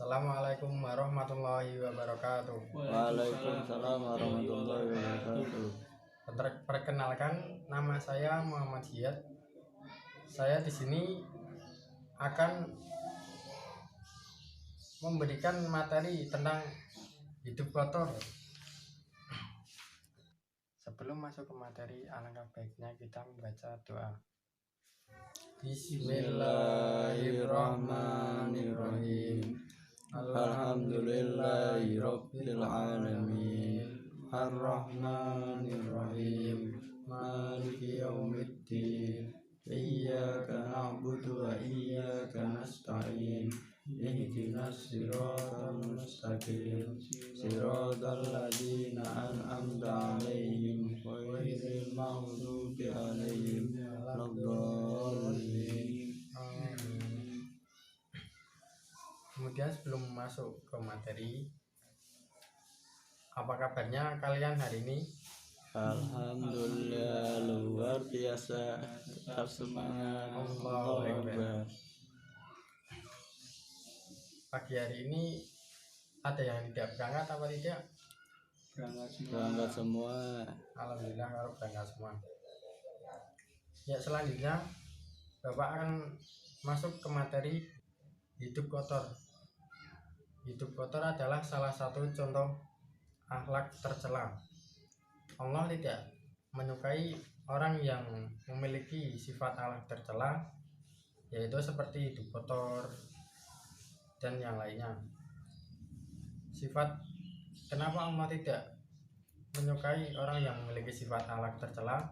Assalamualaikum warahmatullahi wabarakatuh. Waalaikumsalam warahmatullahi wabarakatuh. Perkenalkan, nama saya Muhammad Ziyad. Saya di sini akan memberikan materi tentang hidup kotor. Sebelum masuk ke materi, alangkah baiknya kita membaca doa. Bismillahirrahmanirrahim. Alhamdulillahirabbil alamin. Arrahmanirrahim. Maliki yaumiddin. Iyyaka na'budu wa iyyaka nasta'in. Ihdinas siratal mustaqim. Siratal ladzina an'amta 'alaihim ghairil maghdubi 'alaihim waladdallin. Kemudian sebelum masuk ke materi, apa kabarnya kalian hari ini? Alhamdulillah, luar biasa, tetap semangat. Allahu Akbar. Pagi hari ini ada yang tidak berangkat apa tidak? Berangkat semua. Alhamdulillah kalau berangkat semua. Ya, selanjutnya Bapak akan masuk ke materi hidup kotor. Hidup kotor adalah salah satu contoh akhlak tercela. Allah tidak menyukai orang yang memiliki sifat akhlak tercela, yaitu seperti hidup kotor dan yang lainnya. Kenapa Allah tidak menyukai orang yang memiliki sifat akhlak tercela?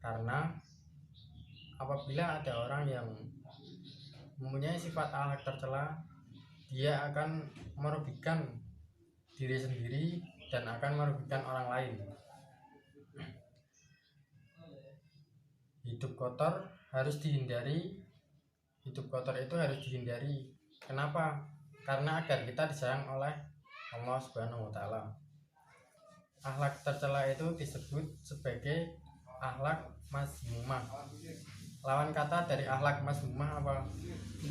Karena apabila ada orang yang mempunyai sifat akhlak tercela, dia akan merugikan diri sendiri dan akan merugikan orang lain. Hidup kotor harus dihindari. Hidup kotor itu harus dihindari. Kenapa? Karena agar kita disayang oleh Allah Subhanahu wa taala. Akhlak tercela itu disebut sebagai akhlak mazmumah. Lawan kata dari akhlak mazmumah apa?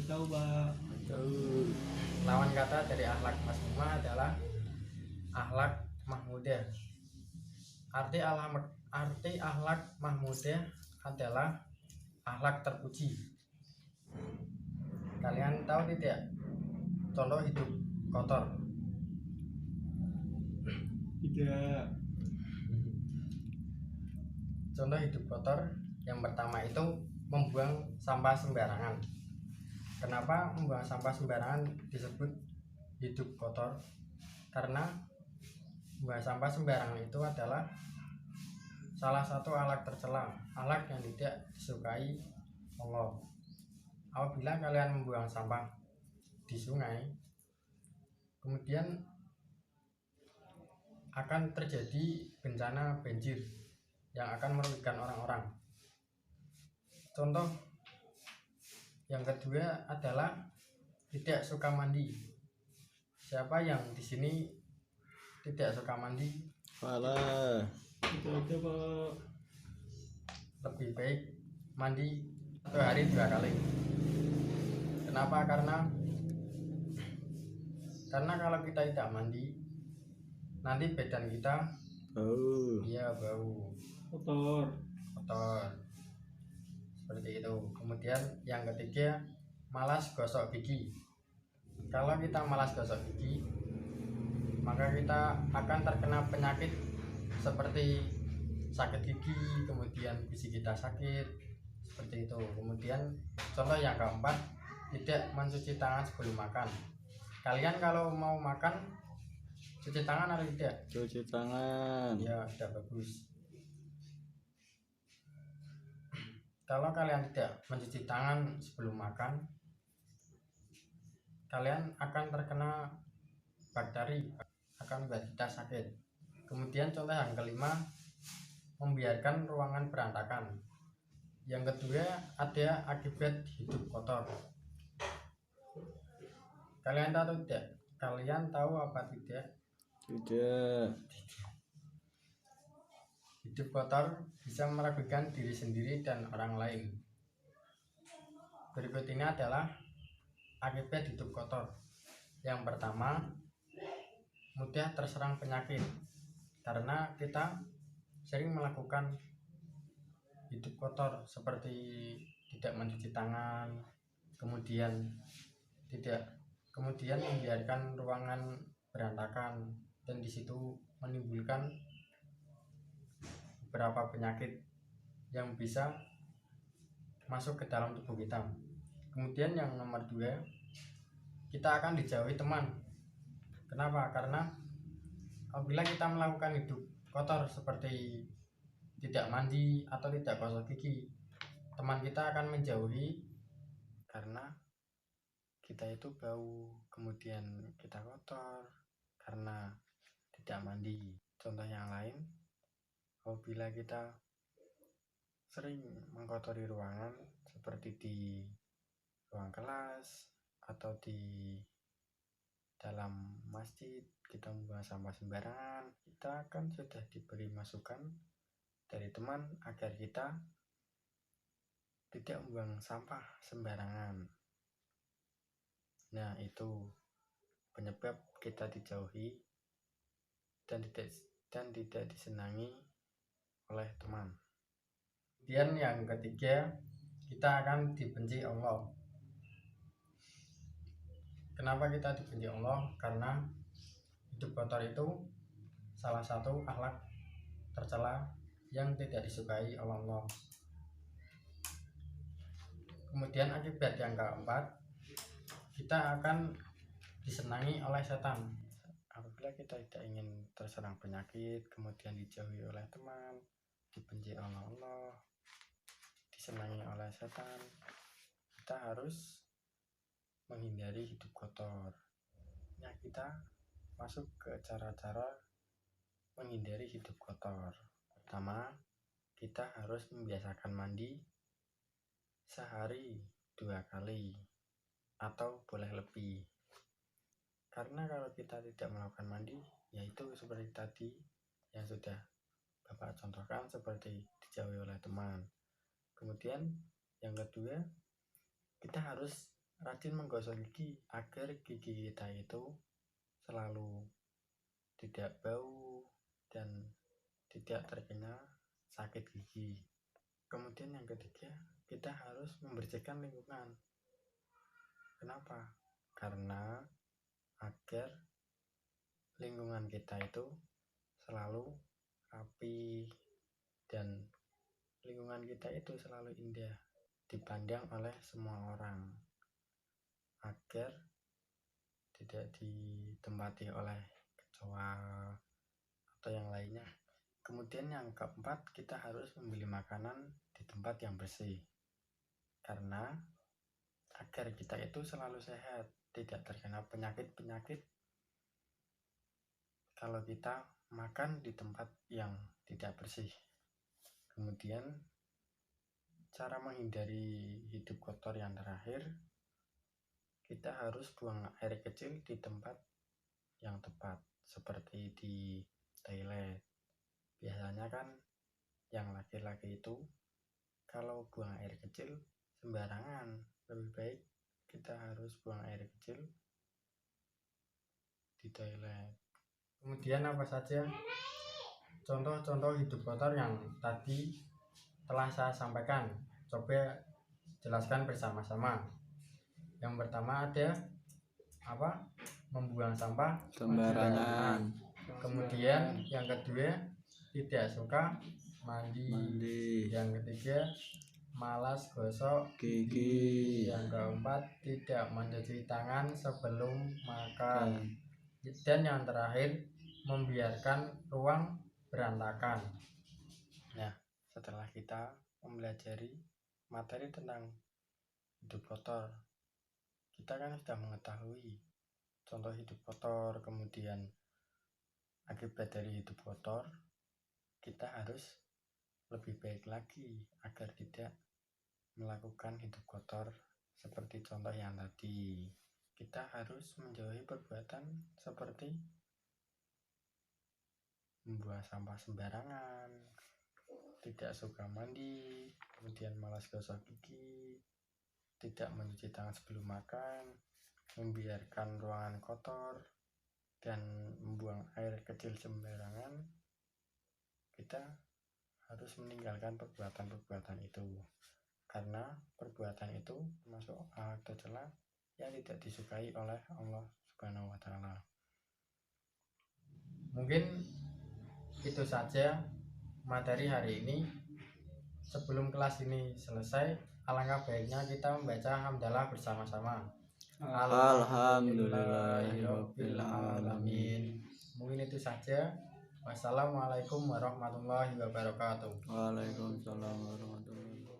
Tahu, Pak. Lawan kata dari akhlak mazmumah adalah akhlak mahmudah. Arti akhlak mahmudah adalah akhlak terpuji. Kalian tahu tidak contoh hidup kotor? Tidak. Contoh hidup kotor yang pertama itu membuang sampah sembarangan. Kenapa membuang sampah sembarangan disebut hidup kotor? Karena membuang sampah sembarangan itu adalah salah satu akhlak tercela, akhlak yang tidak disukai Allah. Apabila kalian membuang sampah di sungai, kemudian akan terjadi bencana banjir yang akan merugikan orang-orang. Contoh yang kedua adalah tidak suka mandi. Siapa yang di sini tidak suka mandi? Walah. Itu aja, Pak. Lebih baik mandi 1 hari 2 kali. Kenapa? Karena kalau kita tidak mandi, nanti badan kita bau Kotor. Seperti itu. Kemudian yang ketiga, malas gosok gigi. Kalau kita malas gosok gigi, maka kita akan terkena penyakit seperti sakit gigi, kemudian gusi kita sakit, seperti itu. Kemudian contoh yang keempat, tidak mencuci tangan sebelum makan. Kalian kalau mau makan cuci tangan atau tidak? Cuci tangan. Ya, sudah bagus. Kalau kalian tidak mencuci tangan sebelum makan, kalian akan terkena bakteri, akan membuat kita sakit. Kemudian contoh yang kelima, membiarkan ruangan berantakan. Yang kedua, ada akibat hidup kotor. Kalian tahu tidak? Kalian tahu apa tidak? Tidak. Hidup kotor bisa merugikan diri sendiri dan orang lain. Berikut ini adalah akibat hidup kotor. Yang pertama, mudah terserang penyakit karena kita sering melakukan hidup kotor seperti tidak mencuci tangan, kemudian membiarkan ruangan berantakan, dan di situ menimbulkan beberapa penyakit yang bisa masuk ke dalam tubuh kita. Kemudian yang nomor 2, kita akan dijauhi teman. Kenapa? Karena apabila kita melakukan hidup kotor seperti tidak mandi atau tidak gosok gigi, teman kita akan menjauhi karena kita itu bau, kemudian kita kotor karena tidak mandi. Contoh yang lain, apabila kita sering mengkotori ruangan seperti di ruang kelas atau di dalam masjid, kita membuang sampah sembarangan, kita kan sudah diberi masukan dari teman agar kita tidak membuang sampah sembarangan. Nah, itu penyebab kita dijauhi dan tidak disenangi oleh teman. Kemudian yang ketiga, kita akan dibenci Allah. Kenapa kita dibenci Allah? Karena hidup kotor itu salah satu akhlak tercela yang tidak disukai oleh Allah. Kemudian akibat yang keempat, kita akan disenangi oleh setan. Apabila kita tidak ingin terserang penyakit, kemudian dijauhi oleh teman, dibenci oleh Allah, disenangi oleh setan, kita harus menghindari hidup kotor. Nah, kita masuk ke cara-cara menghindari hidup kotor. Pertama, kita harus membiasakan mandi sehari 2 kali atau boleh lebih. Karena kalau kita tidak melakukan mandi, yaitu seperti tadi yang sudah Bapak contohkan, seperti dijauhi oleh teman. Kemudian yang kedua, kita harus rajin menggosok gigi agar gigi kita itu selalu tidak bau dan tidak terkena sakit gigi. Kemudian yang ketiga, kita harus membersihkan lingkungan. Kenapa? Karena agar lingkungan kita itu selalu rapi dan lingkungan kita itu selalu indah dipandang oleh semua orang, agar tidak ditempati oleh kecoa atau yang lainnya. Kemudian yang keempat, kita harus membeli makanan di tempat yang bersih, karena agar kita itu selalu sehat, tidak terkena penyakit-penyakit kalau kita makan di tempat yang tidak bersih. Kemudian cara menghindari hidup kotor yang terakhir, kita harus buang air kecil di tempat yang tepat, seperti di toilet. Biasanya kan yang laki-laki itu kalau buang air kecil sembarangan. Lebih baik kita harus buang air kecil di toilet. Kemudian apa saja contoh-contoh hidup kotor yang tadi telah saya sampaikan? Coba jelaskan bersama-sama. Yang pertama ada apa? Membuang sampah Sembarangan. Kemudian yang kedua, tidak suka mandi. Yang ketiga, malas gosok Gigi. Yang keempat, tidak mencuci tangan sebelum makan. Dan yang terakhir, membiarkan ruang berantakan. Nah, setelah kita mempelajari materi tentang hidup kotor, kita kan sudah mengetahui contoh hidup kotor, kemudian akibat dari hidup kotor. Kita harus lebih baik lagi agar tidak melakukan hidup kotor seperti contoh yang tadi. Kita harus menjauhi perbuatan seperti membuang sampah sembarangan, tidak suka mandi, kemudian malas gosok gigi, tidak mencuci tangan sebelum makan, membiarkan ruangan kotor dan membuang air kecil sembarangan, kita harus meninggalkan perbuatan-perbuatan itu, karena perbuatan itu termasuk hal tercela yang tidak disukai oleh Allah Subhanahu wa Ta'ala. Mungkin itu saja materi hari ini. Sebelum kelas ini selesai, alangkah baiknya kita membaca hamdalah bersama-sama. Alhamdulillahirabbil alamin. Mungkin itu saja. Wassalamualaikum warahmatullahi wabarakatuh. Waalaikumsalam warahmatullahi wabarakatuh.